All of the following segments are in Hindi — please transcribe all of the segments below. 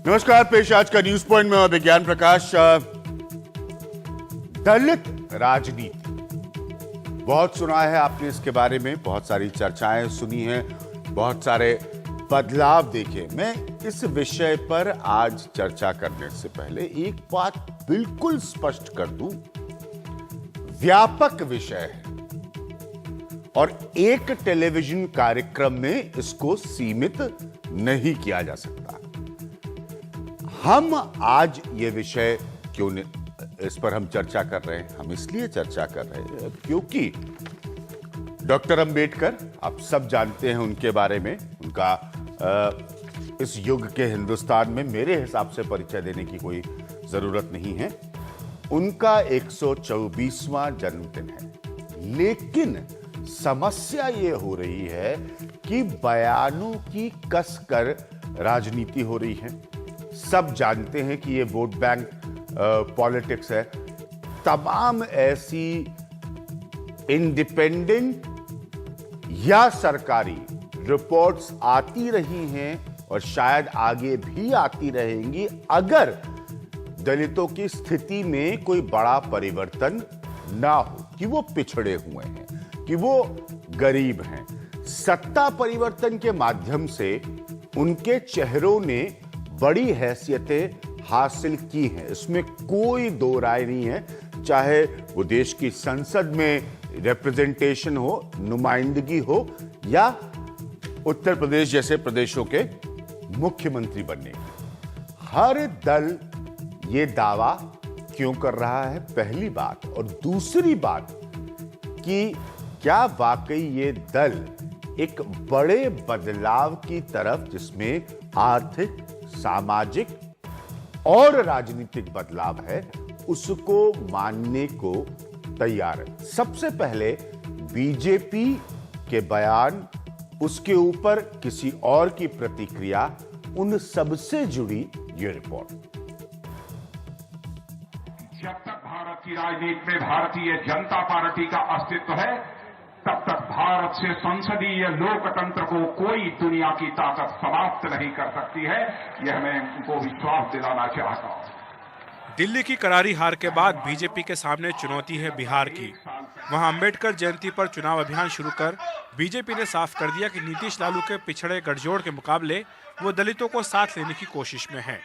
नमस्कार, पेश आज का न्यूज पॉइंट में विज्ञान प्रकाश। दलित राजनीति बहुत सुना है आपने, इसके बारे में बहुत सारी चर्चाएं सुनी हैं, बहुत सारे बदलाव देखे। मैं इस विषय पर आज चर्चा करने से पहले एक बात बिल्कुल स्पष्ट कर दूं, व्यापक विषय है और एक टेलीविजन कार्यक्रम में इसको सीमित नहीं किया जा सकता। हम आज ये विषय क्यों इस पर हम चर्चा कर रहे हैं? हम इसलिए चर्चा कर रहे हैं क्योंकि डॉक्टर अंबेडकर, आप सब जानते हैं उनके बारे में, उनका इस युग के हिंदुस्तान में मेरे हिसाब से परिचय देने की कोई जरूरत नहीं है। उनका 124वां जन्मदिन है, लेकिन समस्या ये हो रही है कि बयानों की कसकर राजनीति हो रही है। सब जानते हैं कि ये वोट बैंक पॉलिटिक्स है। तमाम ऐसी इंडिपेंडेंट या सरकारी रिपोर्ट्स आती रही हैं और शायद आगे भी आती रहेंगी अगर दलितों की स्थिति में कोई बड़ा परिवर्तन ना हो, कि वो पिछड़े हुए हैं, कि वो गरीब हैं। सत्ता परिवर्तन के माध्यम से उनके चेहरों ने बड़ी हैसियतें हासिल की हैं, इसमें कोई दो राय नहीं है। चाहे वो देश की संसद में रिप्रेजेंटेशन हो, नुमाइंदगी हो, या उत्तर प्रदेश जैसे प्रदेशों के मुख्यमंत्री बनने। हर दल ये दावा क्यों कर रहा है, पहली बात। और दूसरी बात कि क्या वाकई ये दल एक बड़े बदलाव की तरफ, जिसमें आर्थिक, सामाजिक और राजनीतिक बदलाव है, उसको मानने को तैयार है। सबसे पहले बीजेपी के बयान, उसके ऊपर किसी और की प्रतिक्रिया, उन सबसे जुड़ी ये रिपोर्ट। जब तक भारत की राजनीति में भारतीय जनता पार्टी का अस्तित्व है, तब तक भारत से संसदीय लोकतंत्र को कोई दुनिया की ताकत समाप्त नहीं कर सकती है। यह मैं उनको विश्वास दिलाना चाहता हूं। दिल्ली की करारी हार के बाद बीजेपी के सामने चुनौती है बिहार की। वहां अंबेडकर जयंती पर चुनाव अभियान शुरू कर बीजेपी ने साफ कर दिया कि नीतीश लालू के पिछड़े गठजोड़ के मुकाबले वो दलितों को साथ लेने की कोशिश में है।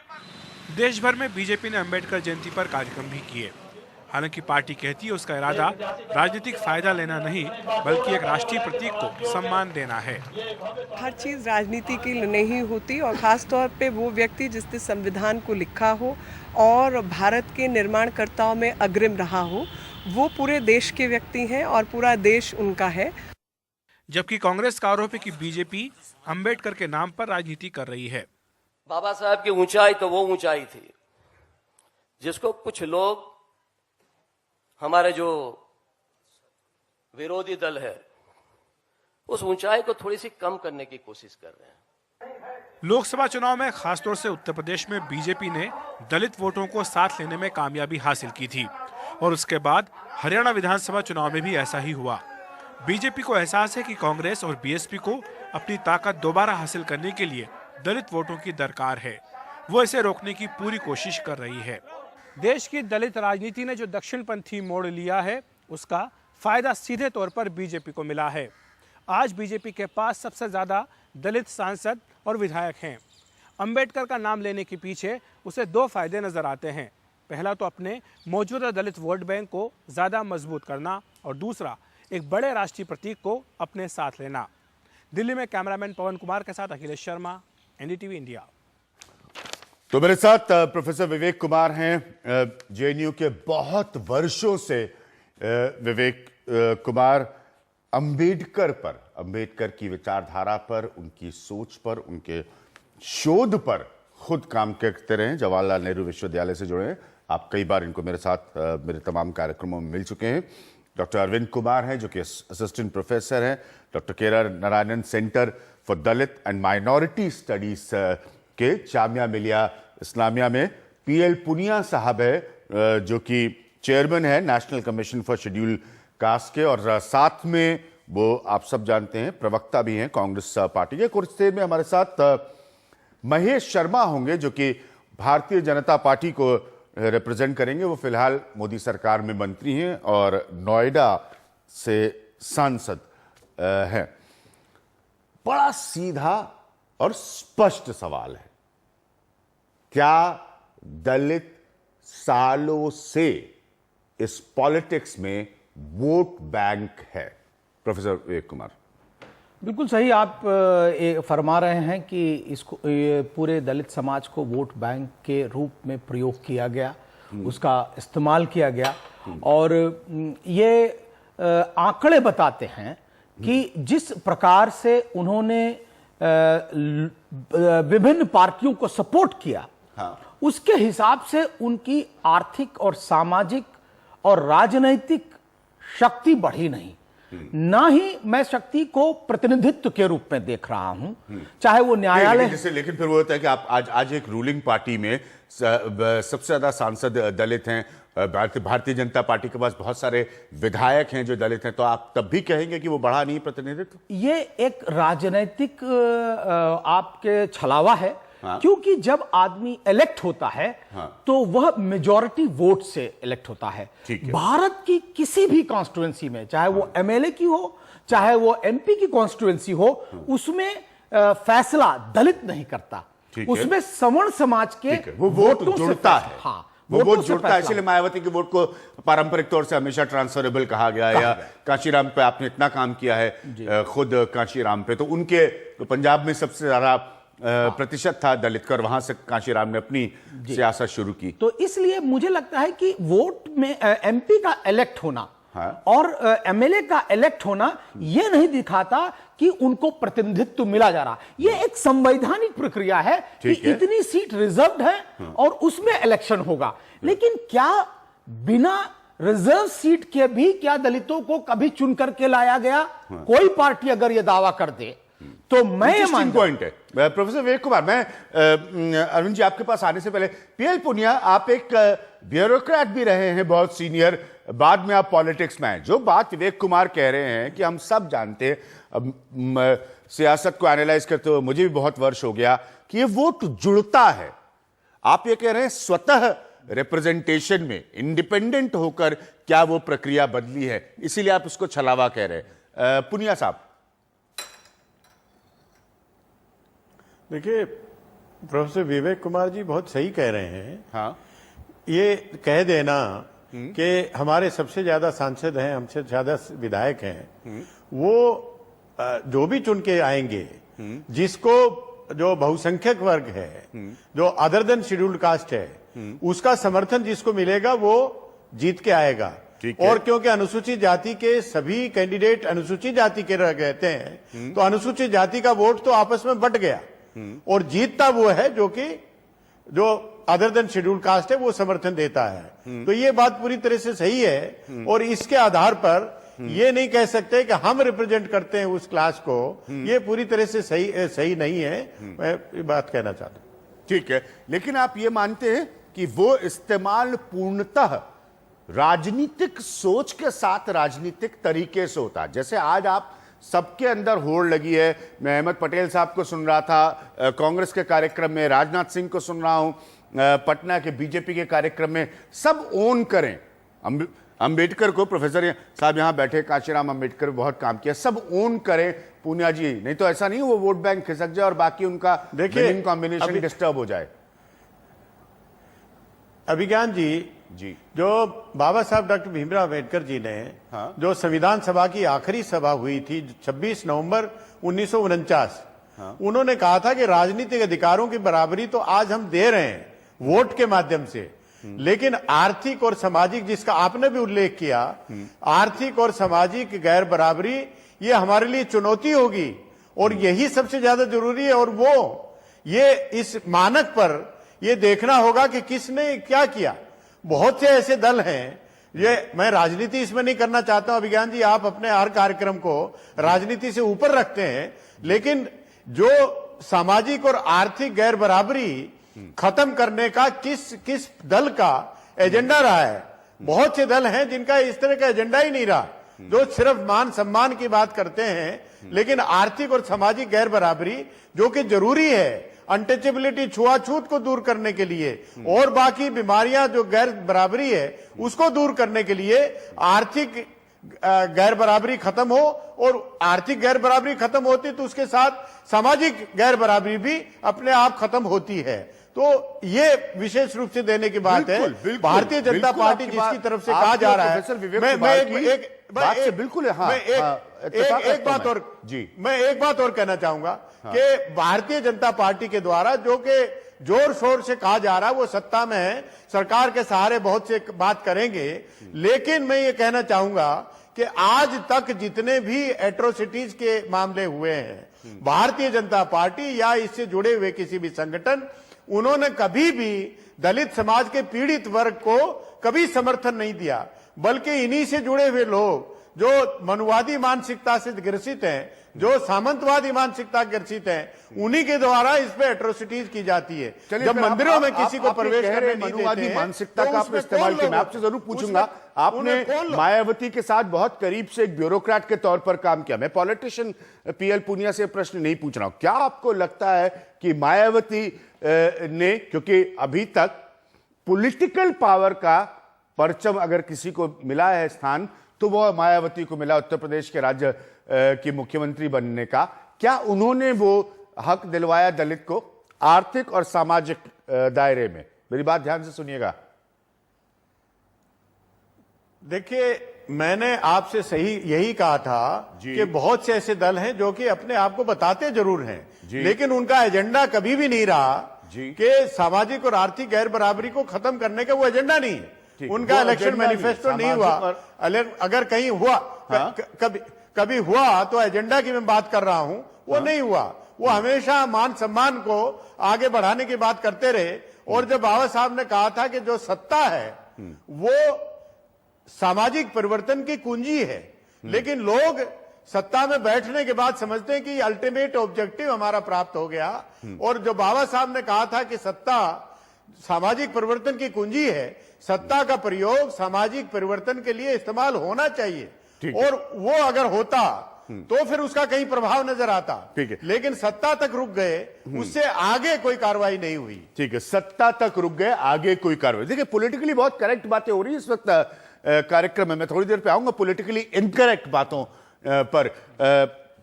देश भर में बीजेपी ने अंबेडकर जयंती पर कार्यक्रम भी किए। हालांकि पार्टी कहती है उसका इरादा राजनीतिक फायदा लेना नहीं, बल्कि एक राष्ट्रीय प्रतीक को सम्मान देना है। हर चीज़ राजनीति की नहीं होती, और ख़ास तौर पे वो व्यक्ति जिसने संविधान को लिखा हो और भारत के निर्माणकर्ताओं में अग्रिम रहा हो, वो पूरे देश के व्यक्ति हैं और पूरा देश उनका है। जबकि कांग्रेस का आरोप है कि बीजेपी अंबेडकर के नाम पर राजनीति कर रही है। बाबा साहब की ऊंचाई तो वो ऊंचाई थी जिसको कुछ लोग, हमारे जो विरोधी दल है, उस ऊंचाई को थोड़ी सी कम करने की कोशिश कर रहे हैं। लोकसभा चुनाव में खासतौर से उत्तर प्रदेश में बीजेपी ने दलित वोटों को साथ लेने में कामयाबी हासिल की थी, और उसके बाद हरियाणा विधानसभा चुनाव में भी ऐसा ही हुआ। बीजेपी को एहसास है कि कांग्रेस और बीएसपी को अपनी ताकत दोबारा हासिल करने के लिए दलित वोटों की दरकार है। वो इसे रोकने की पूरी कोशिश कर रही है। देश की दलित राजनीति ने जो दक्षिणपंथी मोड़ लिया है, उसका फायदा सीधे तौर पर बीजेपी को मिला है। आज बीजेपी के पास सबसे ज्यादा दलित सांसद और विधायक हैं। अंबेडकर का नाम लेने के पीछे उसे दो फायदे नजर आते हैं। पहला तो अपने मौजूदा दलित वोट बैंक को ज्यादा मजबूत करना, और दूसरा एक बड़े राष्ट्रीय प्रतीक को अपने साथ लेना। दिल्ली में कैमरामैन पवन कुमार के साथ अखिलेश शर्मा, एनडीटीवी इंडिया। तो मेरे साथ प्रोफेसर विवेक कुमार हैं, जेएनयू के बहुत वर्षों से। विवेक कुमार, अंबेडकर की विचारधारा पर, उनकी सोच पर, उनके शोध पर खुद काम करते रहे, जवाहरलाल नेहरू विश्वविद्यालय से जुड़े हैं। आप कई बार इनको मेरे साथ मेरे तमाम कार्यक्रमों में मिल चुके हैं। डॉक्टर अरविंद कुमार हैं, जो कि असिस्टेंट प्रोफेसर हैं डॉक्टर के Narayanan centre for Dalit and minority studies के जामिया मिलिया इस्लामिया में। पीएल पुनिया साहब है, जो कि चेयरमैन है national commission for schedule caste के, और साथ में वो आप सब जानते हैं प्रवक्ता भी हैं कांग्रेस पार्टी के। कुछ देर में हमारे साथ महेश शर्मा होंगे, जो कि भारतीय जनता पार्टी को रिप्रेजेंट करेंगे। वो फिलहाल मोदी सरकार में मंत्री हैं और नोएडा से सांसद हैं। बड़ा सीधा और स्पष्ट सवाल है, क्या दलित सालों से इस पॉलिटिक्स में वोट बैंक है? प्रोफेसर विवेक कुमार। बिल्कुल सही आप फरमा रहे हैं कि इसको पूरे दलित समाज को वोट बैंक के रूप में प्रयोग किया गया, उसका इस्तेमाल किया गया। और ये आंकड़े बताते हैं कि जिस प्रकार से उन्होंने विभिन्न पार्टियों को सपोर्ट किया, उसके हिसाब से उनकी आर्थिक और सामाजिक और राजनैतिक शक्ति बढ़ी नहीं। ना ही मैं शक्ति को प्रतिनिधित्व के रूप में देख रहा हूं, चाहे वो न्यायालय। लेकिन फिर वो होता है कि आप आज एक रूलिंग पार्टी में सबसे ज्यादा सांसद दलित हैं, भारतीय जनता पार्टी के पास बहुत सारे विधायक हैं जो दलित हैं, तो आप तब भी कहेंगे कि वो बढ़ा नहीं प्रतिनिधित्व? ये एक राजनीतिक आपके छलावा है। क्योंकि जब आदमी इलेक्ट होता है तो वह मेजॉरिटी वोट से इलेक्ट होता है। भारत की किसी भी कॉन्स्टिट्यूएंसी में, चाहे वो एमएलए की हो, चाहे वो एमपी की कॉन्स्टिट्यूएंसी हो, उसमें फैसला दलित नहीं करता, उसमें सवर्ण समाज के वो वोट जुड़ता है। हाँ, वो वोट जुड़ता है। इसलिए मायावती के वोट को पारंपरिक तौर से हमेशा ट्रांसफरेबल कहा गया है। या कांशीराम पे आपने इतना काम किया है, खुद कांशीराम पे, तो उनके पंजाब में सबसे ज्यादा प्रतिशत था दलित का, और वहां से कांशीराम ने अपनी सियासत शुरू की। तो इसलिए मुझे लगता है कि वोट में एमपी का इलेक्ट होना और एमएलए का इलेक्ट होना यह नहीं दिखाता कि उनको प्रतिनिधित्व मिला जा रहा। यह एक संवैधानिक प्रक्रिया है कि इतनी सीट रिजर्व्ड है और उसमें इलेक्शन होगा। लेकिन क्या बिना रिजर्व सीट के भी क्या दलितों को कभी चुन करके लाया गया? कोई पार्टी अगर यह दावा कर दे तो मैं ये मानता हूं। पॉइंट है प्रोफेसर विवेक कुमार। मैं अरविंद जी आपके पास आने से पहले, पीएल पुनिया, आप एक ब्यूरोक्रेट भी रहे हैं बहुत सीनियर, बाद में आप पॉलिटिक्स में आए। जो बात विवेक कुमार कह रहे हैं कि हम सब जानते हैं, सियासत को एनालाइज करते हुए मुझे भी बहुत वर्ष हो गया, कि ये वोट जुड़ता है। आप ये कह रहे हैं स्वतः रिप्रेजेंटेशन में इंडिपेंडेंट होकर क्या वो प्रक्रिया बदली है, इसीलिए आप उसको छलावा कह रहे हैं। पुनिया साहब। देखिए, प्रोफेसर विवेक कुमार जी बहुत सही कह रहे हैं। ये कह देना कि हमारे सबसे ज्यादा सांसद हैं, हमसे ज्यादा विधायक हैं, वो जो भी चुन के आएंगे, जिसको जो बहुसंख्यक वर्ग है, जो अदर देन शेड्यूल्ड कास्ट है, उसका समर्थन जिसको मिलेगा वो जीत के आएगा। और क्योंकि अनुसूचित जाति के सभी कैंडिडेट अनुसूचित जाति के रहते हैं, तो अनुसूचित जाति का वोट तो आपस में बट गया और जीतता वो है जो अदर देन शेड्यूल्ड कास्ट है, वो समर्थन देता है। तो ये बात पूरी तरह से सही है। और इसके आधार पर ये नहीं कह सकते कि हम रिप्रेजेंट करते हैं उस क्लास को, ये पूरी तरह से सही नहीं है। मैं ये बात कहना चाहता हूं। ठीक है, लेकिन आप ये मानते हैं कि वो इस्तेमाल पूर्णतः राजनीतिक सोच के साथ, राजनीतिक तरीके से होता है? जैसे आज आप सबके अंदर होड़ लगी है, मैं अहमद पटेल साहब को सुन रहा था कांग्रेस के कार्यक्रम में, राजनाथ सिंह को सुन रहा हूं पटना के बीजेपी के कार्यक्रम में, सब ओन करें अंबेडकर को। प्रोफेसर साहब यहां बैठे, कांशीराम अंबेडकर बहुत काम किया, सब ओन करें पूनिया जी, नहीं तो ऐसा नहीं वो वोट बैंक खिसक जाए और बाकी उनका विनिंग कॉम्बिनेशन डिस्टर्ब हो जाए। अभिज्ञान जी, जो बाबा साहब डॉक्टर भीमराव अम्बेडकर जी ने जो संविधान सभा की आखिरी सभा हुई थी 26 नवंबर 1949, उन्होंने कहा था कि राजनीतिक अधिकारों की बराबरी तो आज हम दे रहे हैं वोट के माध्यम से, लेकिन आर्थिक और सामाजिक, जिसका आपने भी उल्लेख किया, आर्थिक और सामाजिक गैर बराबरी ये हमारे लिए चुनौती होगी और यही सबसे ज्यादा जरूरी है। और वो ये इस मानक पर ये देखना होगा कि किसने क्या किया। बहुत से ऐसे दल हैं, ये मैं राजनीति इसमें नहीं करना चाहता हूं अभिज्ञान जी, आप अपने हर कार्यक्रम को राजनीति से ऊपर रखते हैं, लेकिन जो सामाजिक और आर्थिक गैर बराबरी खत्म करने का किस दल का एजेंडा रहा है। बहुत से दल हैं जिनका इस तरह का एजेंडा ही नहीं रहा, जो सिर्फ मान सम्मान की बात करते हैं, लेकिन आर्थिक और सामाजिक गैर बराबरी जो कि जरूरी है, अनटचेबिलिटी, छुआछूत को दूर करने के लिए और बाकी बीमारियां जो गैर बराबरी है उसको दूर करने के लिए आर्थिक गैर बराबरी खत्म हो, और आर्थिक गैर बराबरी खत्म होती तो उसके साथ सामाजिक गैर बराबरी भी अपने आप खत्म होती है। तो ये विशेष रूप से देने की बात है। भारतीय जनता पार्टी जिसकी तरफ से कहा जा रहा है, मैं एक बात और कहना चाहूंगा कि भारतीय जनता पार्टी के द्वारा जो कि जोर शोर से कहा जा रहा है वो सत्ता में है, सरकार के सहारे बहुत से बात करेंगे, लेकिन मैं ये कहना चाहूंगा कि आज तक जितने भी एट्रोसिटीज के मामले हुए हैं, भारतीय जनता पार्टी या इससे जुड़े हुए किसी भी संगठन, उन्होंने कभी भी दलित समाज के पीड़ित वर्ग को कभी समर्थन नहीं दिया, बल्कि इन्हीं से जुड़े हुए लोग जो मनुवादी मानसिकता से ग्रसित हैं, जो सामंतवादी मानसिकता ग्रसित हैं, उन्हीं के द्वारा इस पे एट्रोसिटीज की जाती है। जब मंदिरों में किसी को प्रवेश करने नहीं देते हैं, मानसिकता का आपने इस्तेमाल किया। मैं आपसे जरूर पूछूंगा, आपने मायावती के साथ बहुत करीब से एक ब्यूरोक्रेट के तौर पर काम किया। मैं पॉलिटिशियन पीएल पुनिया से प्रश्न नहीं पूछ रहा हूं, क्या आपको लगता है कि मायावती ने, क्योंकि अभी तक पॉलिटिकल पावर का परचम अगर किसी को मिला है स्थान, तो वो मायावती को मिला उत्तर प्रदेश के राज्य की मुख्यमंत्री बनने का, क्या उन्होंने वो हक दिलवाया दलित को आर्थिक और सामाजिक दायरे में? मेरी बात ध्यान से सुनिएगा। देखिए, मैंने आपसे सही यही कहा था कि बहुत से ऐसे दल हैं जो कि अपने आप को बताते जरूर हैं, लेकिन उनका एजेंडा कभी भी नहीं रहा कि सामाजिक और आर्थिक गैर बराबरी को खत्म करने का वो एजेंडा नहीं है। उनका इलेक्शन मैनिफेस्टो नहीं हुआ। अगर कहीं हुआ, कभी हुआ तो एजेंडा की मैं बात कर रहा हूं, वो नहीं हुआ। वो हमेशा मान सम्मान को आगे बढ़ाने की बात करते रहे। और जब बाबा साहब ने कहा था कि जो सत्ता है वो सामाजिक परिवर्तन की कुंजी है, लेकिन लोग सत्ता में बैठने के बाद समझते हैं कि अल्टीमेट ऑब्जेक्टिव हमारा प्राप्त हो गया। और जो बाबा साहब ने कहा था कि सत्ता सामाजिक परिवर्तन की कुंजी है, सत्ता का प्रयोग सामाजिक परिवर्तन के लिए इस्तेमाल होना चाहिए, और वो अगर होता तो फिर उसका कहीं प्रभाव नजर आता। ठीक है, लेकिन सत्ता तक रुक गए, उससे आगे कोई कार्रवाई नहीं हुई। ठीक है, सत्ता तक रुक गए, आगे कोई कार्रवाई। देखिए, पॉलिटिकली बहुत करेक्ट बातें हो रही है इस वक्त कार्यक्रम में। मैं थोड़ी देर पे आऊंगा पॉलिटिकली इनकरेक्ट बातों पर।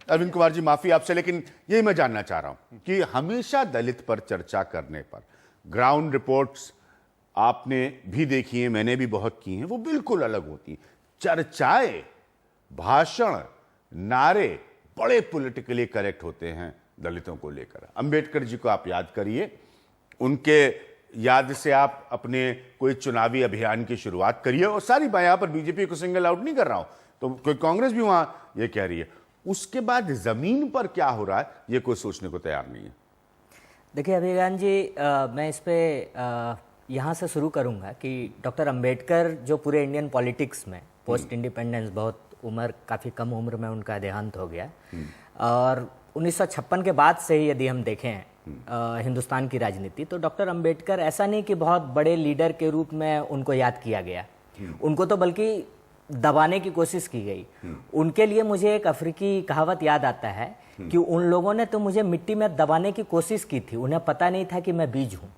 अरविंद कुमार जी, माफी आपसे, लेकिन यही मैं जानना चाह रहा हूं कि हमेशा दलित पर चर्चा करने पर ग्राउंड रिपोर्ट्स आपने भी देखी है, मैंने भी बहुत की हैं, वो बिल्कुल अलग होती हैं। चर्चाएं, भाषण, नारे बड़े पॉलिटिकली करेक्ट होते हैं दलितों को लेकर। अंबेडकर जी को आप याद करिए, उनके याद से आप अपने कोई चुनावी अभियान की शुरुआत करिए। और सारी मैं यहां पर बीजेपी को सिंगल आउट नहीं कर रहा हूं, तो कोई कांग्रेस भी वहां ये कह रही है। उसके बाद जमीन पर क्या हो रहा है ये कोई सोचने को तैयार नहीं है। देखिए अभिज्ञान जी, मैं इस पे यहाँ से शुरू करूँगा कि डॉक्टर अंबेडकर जो पूरे इंडियन पॉलिटिक्स में पोस्ट इंडिपेंडेंस, बहुत उम्र, काफ़ी कम उम्र में उनका देहांत हो गया, और 1956 के बाद से ही यदि हम देखें हिंदुस्तान की राजनीति, तो डॉक्टर अंबेडकर ऐसा नहीं कि बहुत बड़े लीडर के रूप में उनको याद किया गया, उनको तो बल्कि दबाने की कोशिश की गई। उनके लिए मुझे एक अफ्रीकी कहावत याद आता है कि उन लोगों ने तो मुझे मिट्टी में दबाने की कोशिश की थी, उन्हें पता नहीं था कि मैं बीज हूं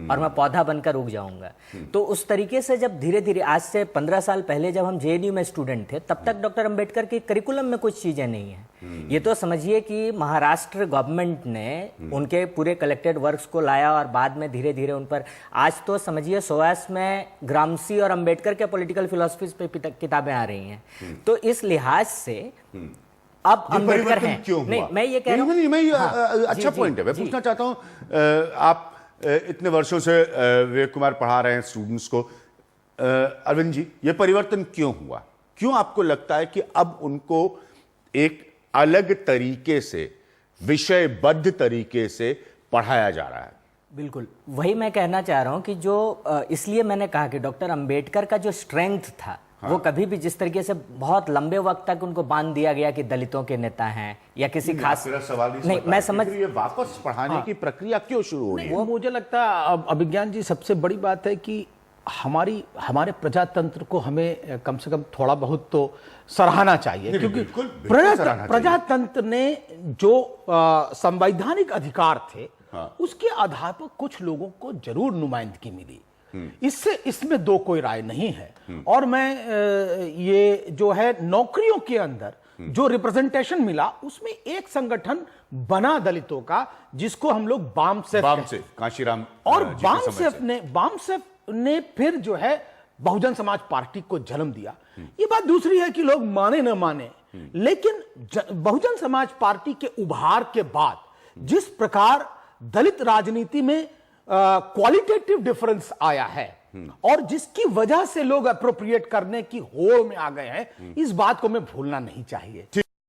और मैं पौधा बनकर उग जाऊंगा। तो उस तरीके से जब धीरे धीरे, आज से 15 साल पहले जब हम जेएनयू में स्टूडेंट थे, तब तक डॉक्टर अंबेडकर के करिकुलम में कुछ चीजें नहीं है। ये तो समझिए कि महाराष्ट्र गवर्नमेंट ने उनके पूरे कलेक्टेड वर्क्स को लाया और बाद में धीरे धीरे उन पर, आज तो समझिए SOAS में ग्रामसी और अंबेडकर के पॉलिटिकल फिलोसफीज पे किताबें आ रही हैं। तो इस लिहाज से अब अंबेडकर हैं। क्यों नहीं, मैं ये कह रहा हूं, अच्छा पॉइंट है। मैं पूछना चाहता हूं, आप इतने वर्षों से विवेक कुमार पढ़ा रहे हैं स्टूडेंट्स को, अरविंद जी, ये परिवर्तन क्यों हुआ? क्यों आपको लगता है कि अब उनको एक अलग तरीके से, विषयबद्ध तरीके से पढ़ाया जा रहा है? बिल्कुल वही मैं कहना चाह रहा हूं कि जो इसलिए मैंने कहा कि डॉक्टर अंबेडकर का जो स्ट्रेंथ था, वो कभी भी जिस तरीके से बहुत लंबे वक्त तक उनको बांध दिया गया कि दलितों के नेता हैं या किसी खास, नहीं मैं समझ, ये वापस पढ़ाने की प्रक्रिया क्यों शुरू हो रही है? वो मुझे लगता है अभिज्ञान जी, सबसे बड़ी बात है कि हमारे प्रजातंत्र को हमें कम से कम थोड़ा बहुत तो सराहना चाहिए, क्योंकि प्रजातंत्र ने जो संवैधानिक अधिकार थे उसके आधार पर कुछ लोगों को जरूर नुमाइंदगी मिली। इसमें दो कोई राय नहीं है। और मैं ये जो है नौकरियों के अंदर जो रिप्रेजेंटेशन मिला, उसमें एक संगठन बना दलितों का, जिसको हम लोग बामसेफ कांशीराम, और बामसेफ ने फिर जो है बहुजन समाज पार्टी को जन्म दिया। ये बात दूसरी है कि लोग माने न माने, लेकिन बहुजन समाज पार्टी के उभार के बाद जिस प्रकार दलित राजनीति में क्वालिटेटिव डिफरेंस आया है और जिसकी वजह से लोग अप्रोप्रिएट करने की होड़ में आ गए हैं, इस बात को हमें भूलना नहीं चाहिए।